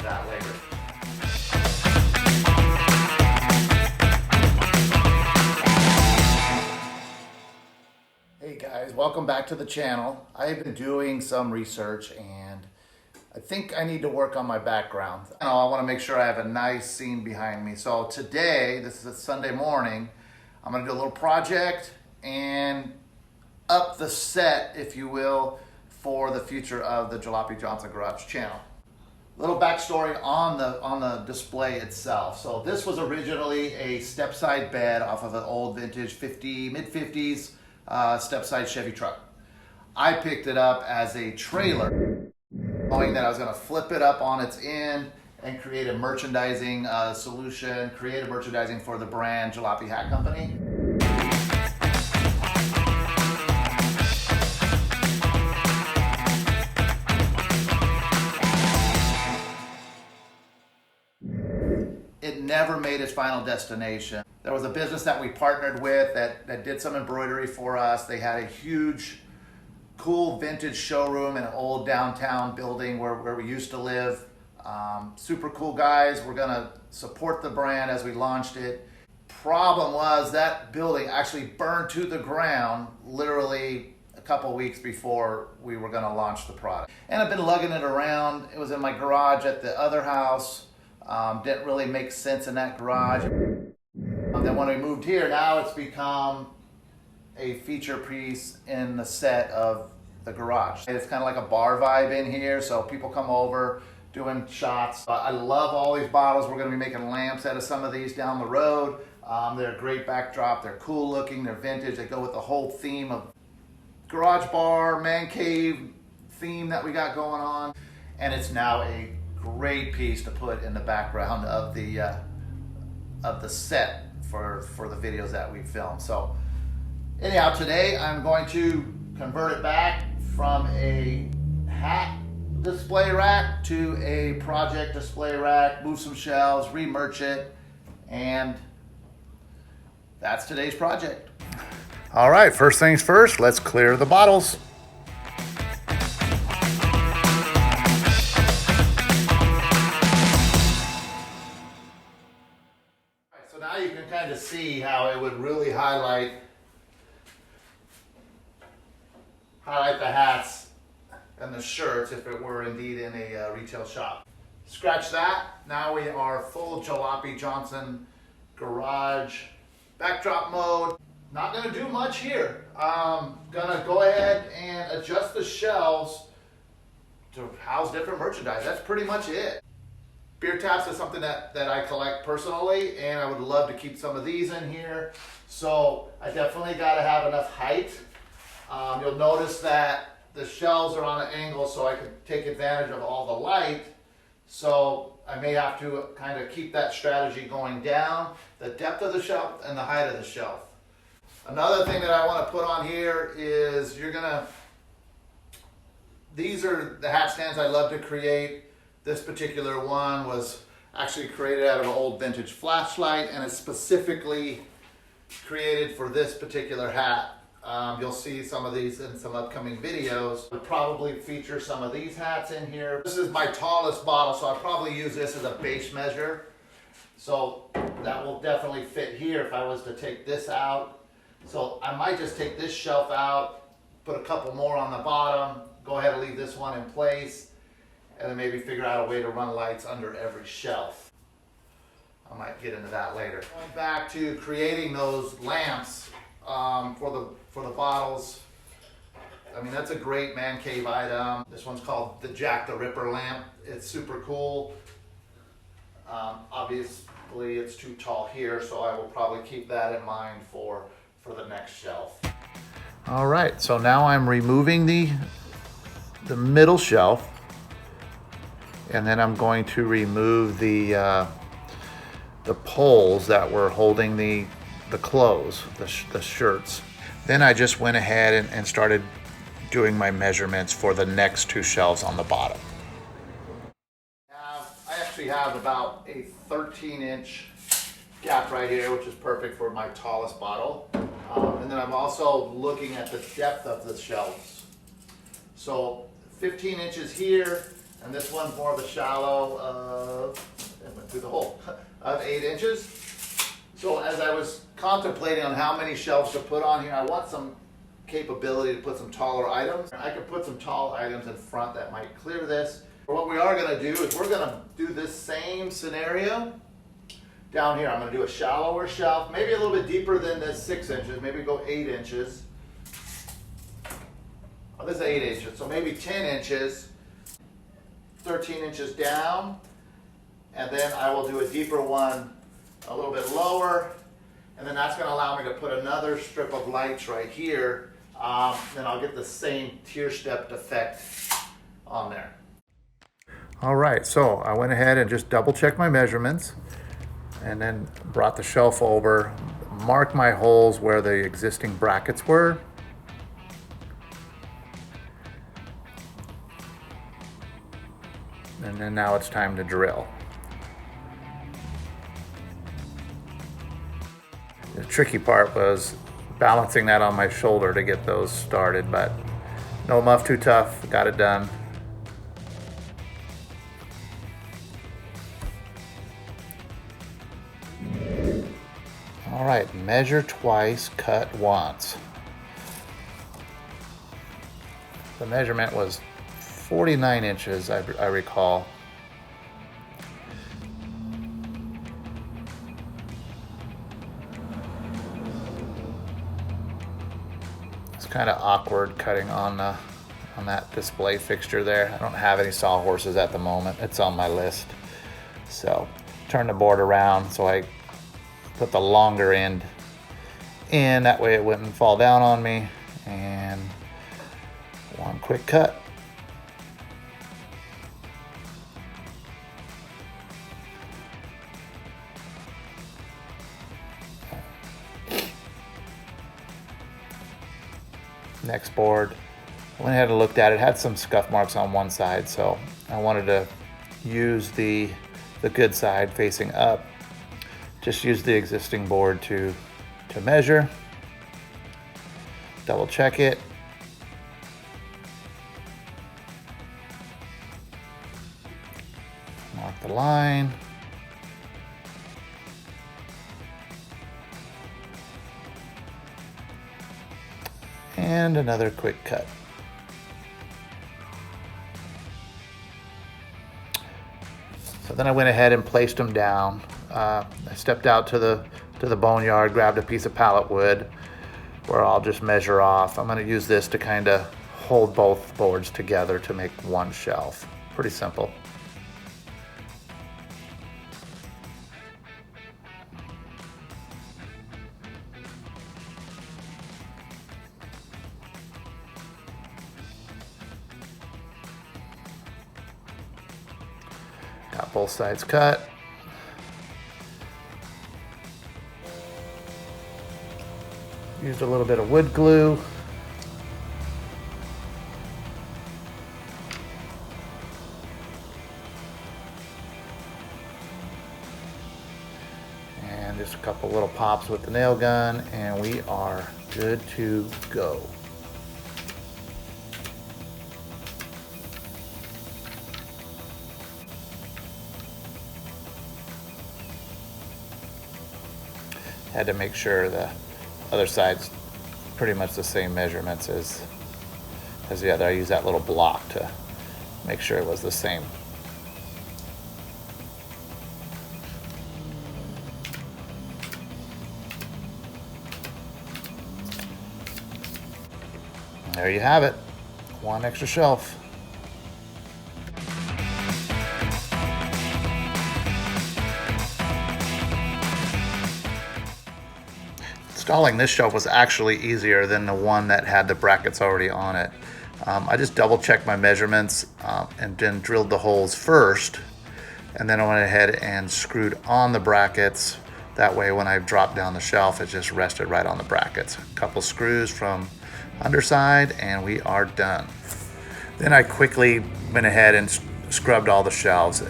that later. Hey guys, welcome back to the channel. I've been doing some research and I think I need to work on my background. I want to make sure I have a nice scene behind me. So today, this is a Sunday morning, I'm going to do a little project and up the set, if you will, for the future of the Jalopy Johnson Garage channel. Little backstory on the display itself. So this was originally a step-side bed off of an old vintage mid-50s step-side Chevy truck. I picked it up as a trailer, knowing that I was going to flip it up on its end and create a merchandising solution, creative merchandising for the brand Jalopy Hat Company. It never made its final destination. There was a business that we partnered with that did some embroidery for us. They had a huge, cool vintage showroom in an old downtown building where we used to live. Super cool guys. We're gonna support the brand as we launched it. Problem was that building actually burned to the ground literally a couple weeks before we were gonna launch the product. And I've been lugging it around. It was in my garage at the other house. Didn't really make sense in that garage. Then when we moved here, now it's become a feature piece in the set of the garage. It's kind of like a bar vibe in here, so people come over doing shots. I love all these bottles. We're going to be making lamps out of some of these down the road. They're a great backdrop. They're cool looking. They're vintage. They go with the whole theme of garage bar, man cave theme that we got going on. And it's now a great piece to put in the background of the set for the videos that we filmed. So anyhow, today I'm going to convert it back from a hat display rack to a project display rack, move some shelves, re-merch it, and that's today's project. All right, first things first, let's clear the bottles. So now you can kind of see how it would really highlight the hats and the shirts if it were indeed in a retail shop. Scratch that. Now we are full Jalopy Johnson Garage backdrop mode. Not going to do much here. Going to go ahead and adjust the shelves to house different merchandise. That's pretty much it. Beer taps is something that I collect personally, and I would love to keep some of these in here. So I definitely got to have enough height. You'll notice that the shelves are on an angle so I can take advantage of all the light. So I may have to kind of keep that strategy going down, the depth of the shelf and the height of the shelf. Another thing that I want to put on here is these are the hat stands I love to create. This particular one was actually created out of an old vintage flashlight, and it's specifically created for this particular hat. You'll see some of these in some upcoming videos. We'll probably feature some of these hats in here. This is my tallest bottle, so I'll probably use this as a base measure. So that will definitely fit here if I was to take this out. So I might just take this shelf out, put a couple more on the bottom, go ahead and leave this one in place, and then maybe figure out a way to run lights under every shelf. I might get into that later. Going back to creating those lamps for the bottles. I mean, that's a great man cave item. This one's called the Jack the Ripper lamp. It's super cool. Obviously, it's too tall here, so I will probably keep that in mind for the next shelf. All right, so now I'm removing the middle shelf, and then I'm going to remove the poles that were holding the clothes, the shirts. Then I just went ahead and started doing my measurements for the next two shelves on the bottom. I actually have about a 13-inch gap right here, which is perfect for my tallest bottle. And then I'm also looking at the depth of the shelves. So 15 inches here, And this one's more of a shallow it went through the hole, of 8 inches. So as I was contemplating on how many shelves to put on here, I want some capability to put some taller items. I could put some tall items in front that might clear this. What we are going to do is we're going to do this same scenario down here. I'm going to do a shallower shelf, maybe a little bit deeper than this 6 inches, maybe go 8 inches. Oh, this is 8 inches, so maybe 10 inches, 13 inches down, and then I will do a deeper one a little bit lower, and then that's going to allow me to put another strip of lights right here. Then I'll get the same tier-stepped effect on there. All right, so I went ahead and just double-checked my measurements, and then brought the shelf over, marked my holes where the existing brackets were. And then now it's time to drill. The tricky part was balancing that on my shoulder to get those started, but no muff too tough, got it done. All right, measure twice, cut once. The measurement was 49 inches, I recall. It's kind of awkward cutting on that display fixture there. I don't have any sawhorses at the moment. It's on my list. So turn the board around so I put the longer end in, that way it wouldn't fall down on me, and one quick cut. Next board, I went ahead and looked at it, had some scuff marks on one side, so I wanted to use the good side facing up. Just use the existing board to measure, double check it. Mark the line. And another quick cut. So then I went ahead and placed them down. I stepped out to the boneyard, grabbed a piece of pallet wood where I'll just measure off. I'm going to use this to kind of hold both boards together to make one shelf. Pretty simple. Got both sides cut. Used a little bit of wood glue. And just a couple little pops with the nail gun, and we are good to go. Had to make sure the other side's pretty much the same measurements as the other. I used that little block to make sure it was the same. There you have it, one extra shelf. Installing this shelf was actually easier than the one that had the brackets already on it. I just double checked my measurements and then drilled the holes first, and then I went ahead and screwed on the brackets. That way when I dropped down the shelf, it just rested right on the brackets. A couple screws from underside and we are done. Then I quickly went ahead and scrubbed all the shelves.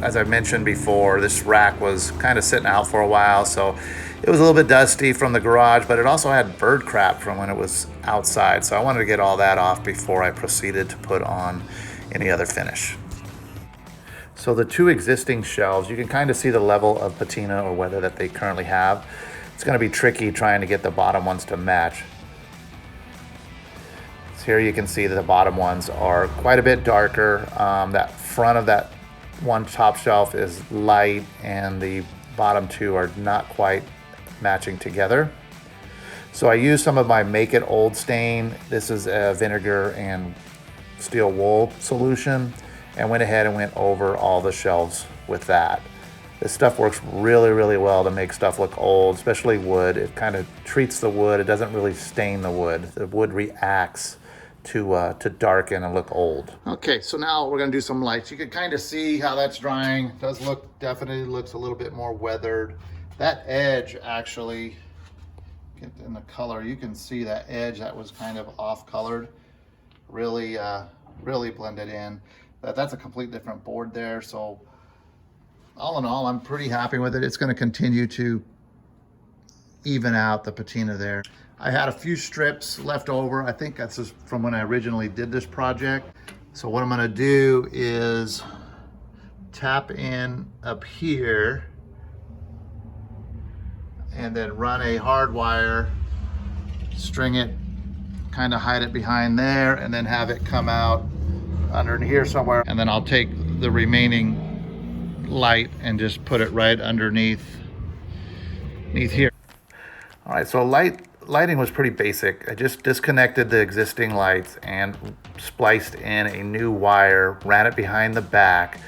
As I mentioned before, this rack was kind of sitting out for a while, so it was a little bit dusty from the garage, but it also had bird crap from when it was outside. So I wanted to get all that off before I proceeded to put on any other finish. So the two existing shelves, you can kind of see the level of patina or weather that they currently have. It's going to be tricky trying to get the bottom ones to match. So here you can see that the bottom ones are quite a bit darker. That front of that one top shelf is light, and the bottom two are not quite matching together. So I used some of my Make It Old stain. This is a vinegar and steel wool solution, and went ahead and went over all the shelves with that. This stuff works really, really well to make stuff look old, especially wood. It kind of treats the wood. It doesn't really stain the wood. The wood reacts to darken and look old. Okay, so now we're gonna do some lights. You can kind of see how that's drying. It does look, definitely looks a little bit more weathered. That edge actually, get in the color, you can see that edge that was kind of off colored, really, really blended in. That's a complete different board there. So all in all, I'm pretty happy with it. It's gonna continue to even out the patina there. I had a few strips left over. I think that's just from when I originally did this project. So what I'm gonna do is tap in up here and then run a hard wire, string it, kind of hide it behind there, and then have it come out under here somewhere. And then I'll take the remaining light and just put it right underneath here. All right, so lighting was pretty basic. I just disconnected the existing lights and spliced in a new wire, ran it behind the back.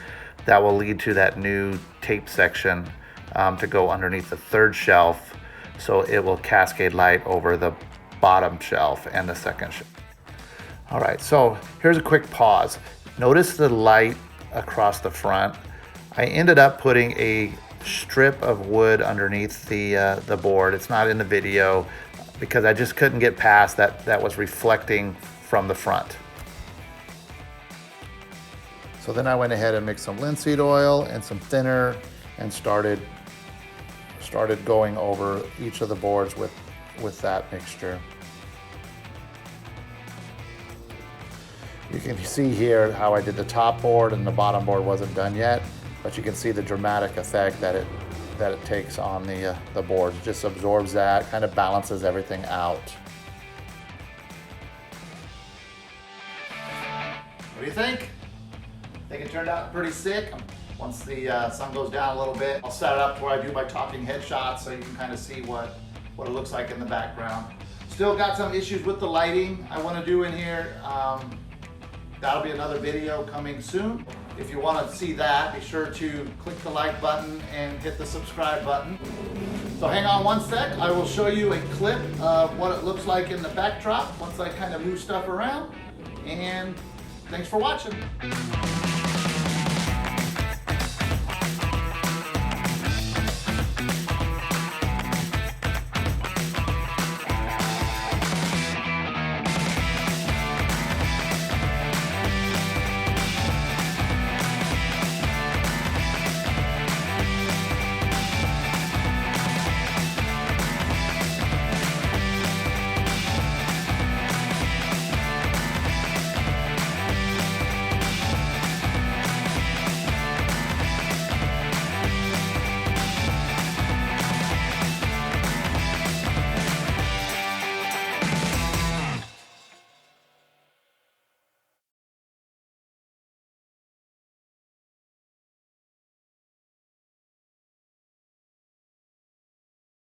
That will lead to that new tape section to go underneath the third shelf, so it will cascade light over the bottom shelf and the second shelf. All right, so here's a quick pause. Notice the light across the front. I ended up putting a strip of wood underneath the board. It's not in the video because I just couldn't get past that was reflecting from the front. So then I went ahead and mixed some linseed oil and some thinner and started going over each of the boards with that mixture. You can see here how I did the top board and the bottom board wasn't done yet, but you can see the dramatic effect that it takes on the board. It just absorbs that, kind of balances everything out. What do you think? I think it turned out pretty sick. Once the sun goes down a little bit, I'll set it up to where I do my talking head shots so you can kind of see what it looks like in the background. Still got some issues with the lighting I want to do in here. That'll be another video coming soon. If you want to see that, be sure to click the like button and hit the subscribe button. So hang on one sec. I will show you a clip of what it looks like in the backdrop once I kind of move stuff around. And thanks for watching.